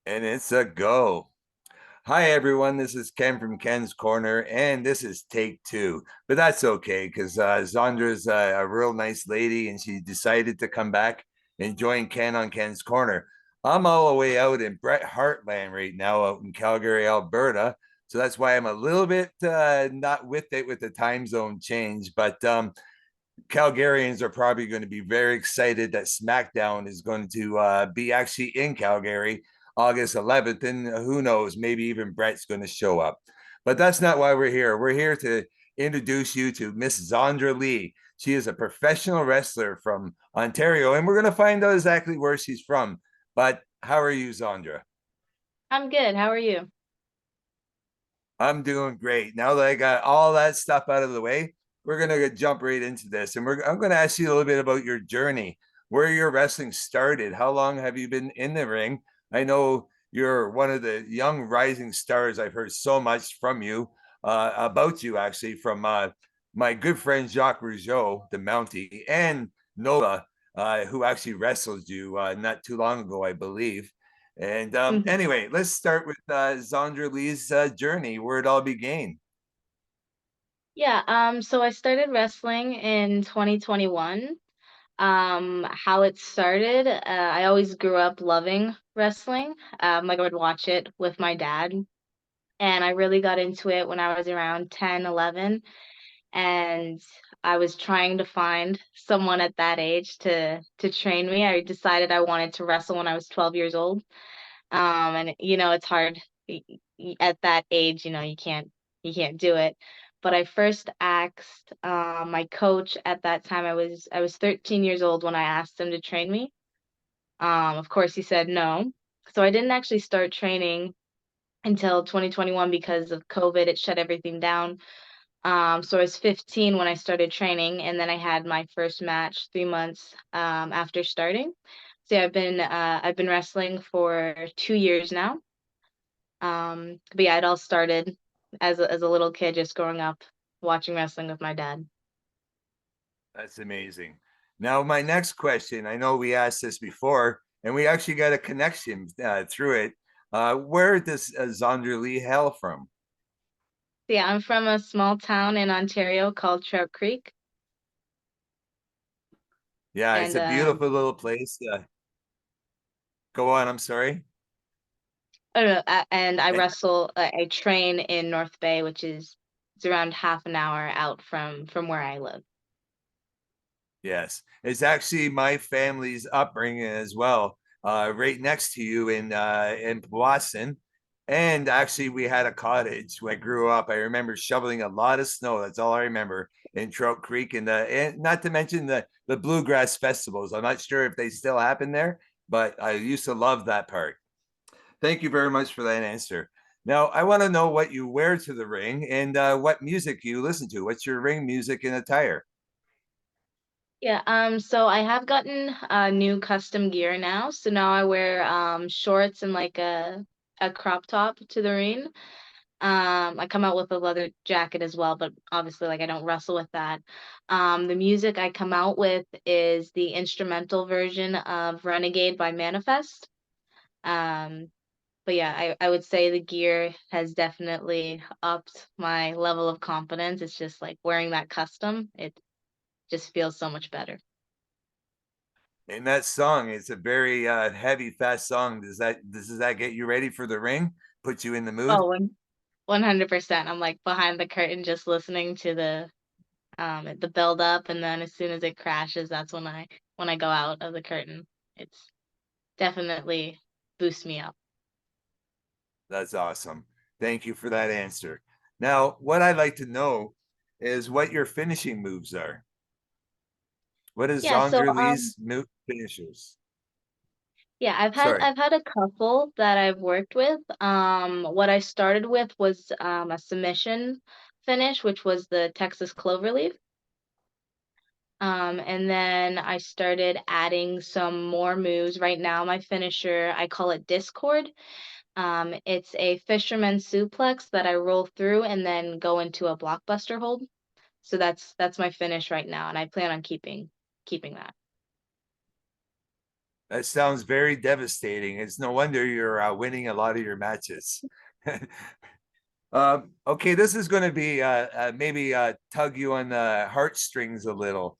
And it's a go. Hi, everyone. This is Ken from Ken's Corner, and this is take two. But that's okay because Zondra's a real nice lady, and she decided to come back and join Ken on Ken's Corner. I'm all the way out in Bret Hartland right now, out in Calgary, Alberta. So that's why I'm a little bit not with it with the time zone change. But Calgarians are probably going to be very excited that SmackDown is going to be actually in Calgary August 11th. And who knows, maybe even Brett's going to show up. But that's not why we're here. We're here to introduce you to Miss Zondra Lee. She is a professional wrestler from Ontario, and we're going to find out exactly where she's from. But how are you, Zondra? I'm good. How are you? I'm doing great. Now that I got all that stuff out of the way, we're gonna jump right into this, and I'm gonna ask you a little bit about your journey, where your wrestling started. How long have you been in the ring? I know you're one of the young rising stars. I've heard so much from you about you, actually, from my good friend Jacques Rougeau, the Mountie, and Nola, who actually wrestled you not too long ago, I believe. And Mhm. anyway, let's start with Zondra Lee's journey, where it all began. So I started wrestling in 2021. How it started, I always grew up loving wrestling. Like I would watch it with my dad, and I really got into it when I was around 10, 11, and I was trying to find someone at that age to train me. I decided I wanted to wrestle when I was 12 years old. And it's hard at that age, you can't do it. But I first asked my coach at that time. I was 13 years old when I asked him to train me. Of course he said no. So I didn't actually start training until 2021 because of COVID. It shut everything down. So I was 15 when I started training, and then I had my first match 3 months after starting. So yeah, I've been wrestling for 2 years now. But yeah, it all started as a little kid, just growing up watching wrestling with my dad. That's amazing. Now, my next question, I know we asked this before, and we actually got a connection through it. Where does Zondra Lee hail from? So yeah, I'm from a small town in Ontario called Trout Creek, Yeah, it's and a beautiful little place. Go on, I'm sorry. I don't know, and I And wrestle. I train in North Bay, which is it's around half an hour out from where I live. yes, it's actually my family's upbringing as well. Right next to you in Boston, and actually we had a cottage when I grew up. I remember shoveling a lot of snow. That's all I remember in Trout Creek, and not to mention the bluegrass festivals. I'm not sure if they still happen there, but I used to love that part. Thank you very much for that answer. Now, I want to know what you wear to the ring and what music you listen to. What's your ring music and attire? Yeah, so I have gotten new custom gear now. So now I wear shorts and like a crop top to the ring. I come out with a leather jacket as well, but obviously, like I don't wrestle with that. The music I come out with is the instrumental version of Renegade by Manifest. Um, but yeah, I would say the gear has definitely upped my level of confidence. It's just like wearing that custom, it just feels so much better. And that song, it's a very heavy, fast song. Does that get you ready for the ring? Put you in the mood? Oh, 100%. I'm like behind the curtain just listening to the build up, and then as soon as it crashes, that's when I go out of the curtain. It's definitely boosts me up. That's awesome. Thank you for that answer. Now, what I'd like to know is what your finishing moves are. What is Yeah, so Zondra Lee's move finishers? yeah, I've had Sorry. I've had a couple that I've worked with. What I started with was a submission finish, which was the Texas Cloverleaf. And then I started adding some more moves. Right now, my finisher, I call it Discord. It's a fisherman suplex that I roll through and then go into a blockbuster hold. So that's my finish right now, and I plan on keeping that. That sounds very devastating. It's no wonder you're winning a lot of your matches. Okay, this is going to be maybe tug you on the heartstrings a little.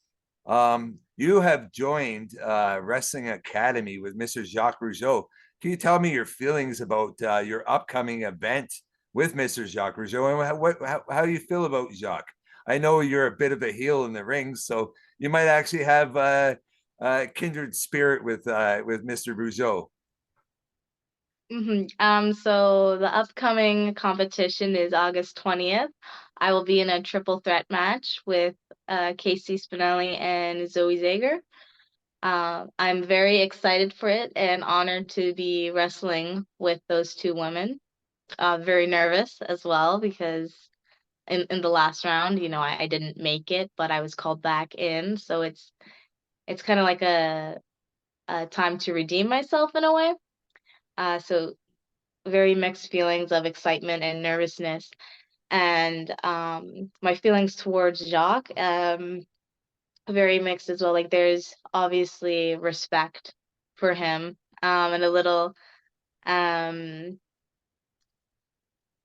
You have joined Wrestling Academy with Mr. Jacques Rougeau. Can you tell me your feelings about your upcoming event with Mr. Jacques Rougeau, and how do you feel about Jacques? I know you're a bit of a heel in the ring, so you might actually have kindred spirit with Mr. Rougeau. So the upcoming competition is August 20th. I will be in a triple threat match with Casey Spinelli and Zoe Zager. I'm very excited for it and honored to be wrestling with those two women. Very nervous as well because in the last round, I didn't make it, but I was called back in. So it's kind of like a time to redeem myself in a way. So very mixed feelings of excitement and nervousness. And my feelings towards Jacques, very mixed as well. Like there's obviously respect for him, and a little um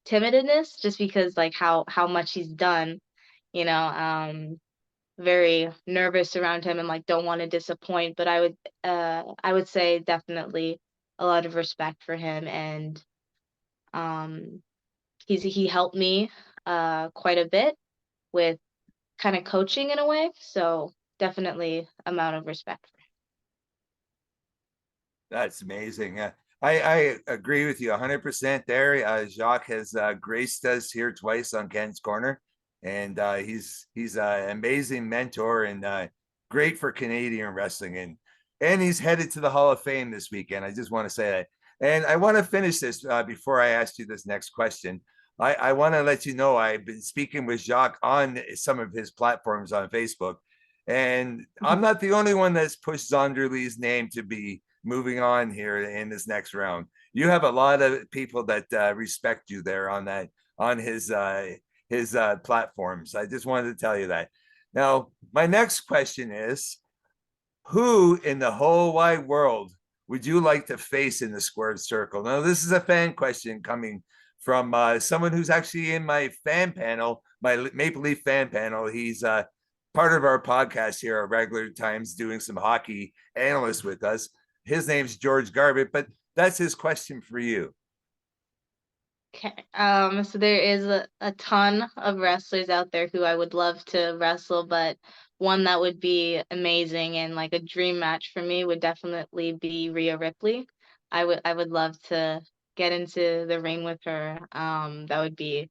timidness just because like how much he's done, you know, very nervous around him and like don't want to disappoint. But I would say definitely a lot of respect for him and um he helped me quite a bit with kind of coaching in a way. So definitely amount of respect for That's amazing. I agree with you 100% there. Jacques has graced us here twice on Ken's Corner, and he's an amazing mentor and great for Canadian wrestling. And he's headed to the Hall of Fame this weekend. I just want to say that. And I want to finish this before I ask you this next question. I want to let you know I've been speaking with Jacques on some of his platforms on Facebook, and I'm him. not the only one that's pushed Zondra Lee's name to be moving on here in this next round. You have a lot of people that respect you there on his platforms. I just wanted to tell you that. Now, my next question is, who in the whole wide world would you like to face in the squared circle? Now, this is a fan question coming from someone who's actually in my fan panel, my Maple Leaf fan panel. He's part of our podcast here at regular times, doing some hockey analysts with us. His name's George Garbett, but that's his question for you. Okay. So there is a ton of wrestlers out there who I would love to wrestle, but one that would be amazing and like a dream match for me would definitely be Rhea Ripley. I would love to get into the ring with her. That would be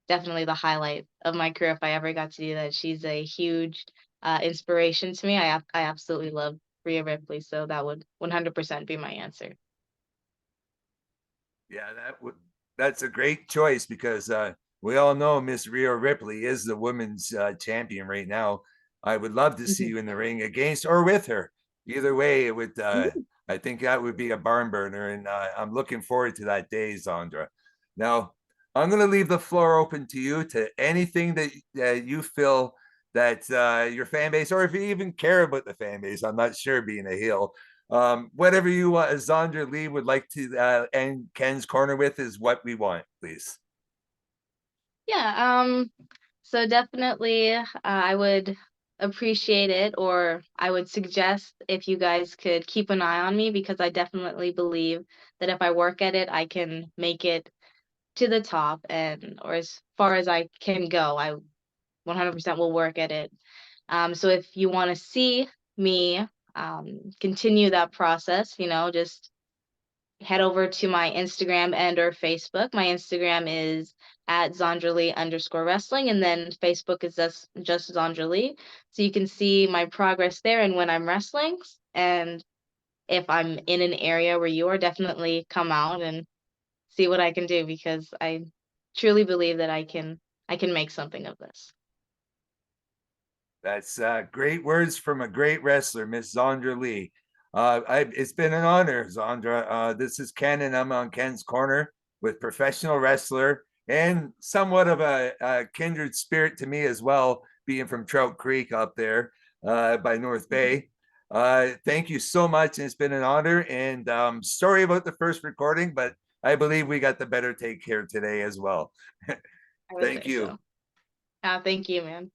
definitely the highlight of my career if I ever got to do that. She's a huge inspiration to me. I absolutely love Rhea Ripley, so that would 100% be my answer. Yeah, that's a great choice because we all know Miss Rhea Ripley is the women's champion right now. I would love to see Mhm. you in the ring against or with her. Either way, it would. Mhm. I think that would be a barn burner, and I'm looking forward to that day, Zondra. Now, I'm going to leave the floor open to you to anything that you feel that your fan base, or if you even care about the fan base, I'm not sure being a heel, whatever you want, Zondra Lee would like to end Ken's Corner with is what we want, please. Yeah, so definitely I would appreciate it, or I would suggest if you guys could keep an eye on me because I definitely believe that if I work at it, I can make it to the top and or as far as I can go. I 100% will work at it. So if you want to see me continue that process, just head over to my Instagram and or Facebook. My Instagram is at @ZondraLee_wrestling, and then Facebook is just Zondra Lee. So you can see my progress there and when I'm wrestling. And if I'm in an area where you are, definitely come out and see what I can do because I truly believe that I can make something of this. That's great words from a great wrestler, Miss Zondra Lee. It's been an honor, Zondra. This is Ken, and I'm on Ken's Corner with professional wrestler and somewhat of a kindred spirit to me as well, being from Trout Creek up there by North Bay. Thank you so much. It's been an honor. And sorry about the first recording, but I believe we got the better take here today as well. I would Thank say you. so. Thank you, man.